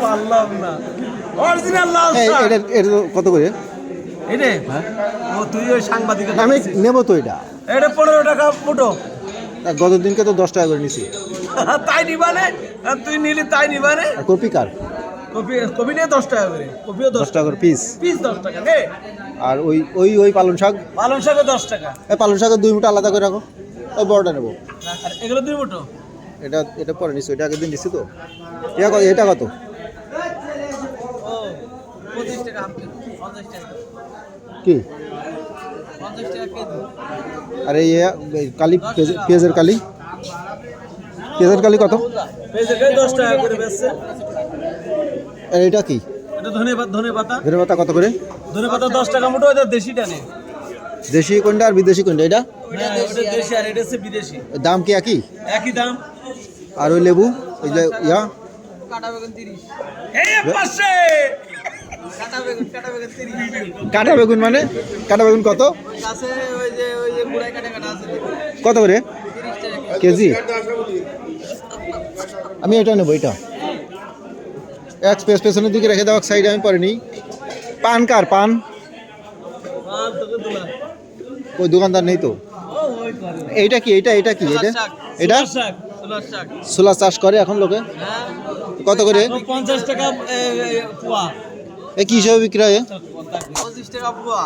পারলাম না অরিজিনাল লাল শাক। এটা কত করে? এটা ও তুই ওই সাংবাদিক আমি নেব তো এটা। এটা 15 টাকা ফুটো। গত দিনকে তো 10 টাকা করে নিছি। তাই নিবানে তুই নিলি তাই নিবানে। আর কপি কার? কপি কপি নিয়ে 10 টাকা করে, কপিও 10 টাকা করে পিস। পিস 10 টাকা নে। আর ওই পালং শাক? পালং শাকও 10 টাকা। এই পালং শাকের 2 মুঠো আলাদা করে রাখো। ওই বড়টা নেব। আর এগুলো 2 মুঠো। এটা পরে নিছি, এটা আগের দিন নিছি তো। এটা কত? ও 25 টাকা আপনি 50 টাকা। কি 50 টাকা কেজি। আরে কালি পেঁয়াজের কালি কত? পেঁয়াজের কালি 10 টাকা করে বেচছে। আর এটা কি? এটা ধনেপাতা কত করে? ধনেপাতা 10 টাকা মুঠো। এটা দেশিটা নে। দেশি কোনটা আর বিদেশি কোনটা? এটা ওটা দেশি আর এটা হচ্ছে বিদেশি। দাম কি একই? একই দাম। আর ওই লেবু ওই যে কাটা বেগুন 30। এই পাশে কাটা বেগুন 30। কাটা বেগুন মানে? কাটা বেগুন কত? আছে ওই যে বুড়াই কাটা আছে। কত করে 30 টাকা কেজি? আমি এটা নেবো। এটা এক পেছনের দিকে রেখে দাও, এক সাইডে আমি পরে নিই। পান কার? পান তোকে দিলাম। ওই দোকানদার নেই তো। ও ওই করে। এইটা কি? এটা কি? এটা শাক। ছোলা চাষ করে এখন লোকে। হ্যাঁ কত করে? 50 টাকা পোয়া। এ কি হিসাবে বিক্রি হয়? 25 টাকা পোয়া।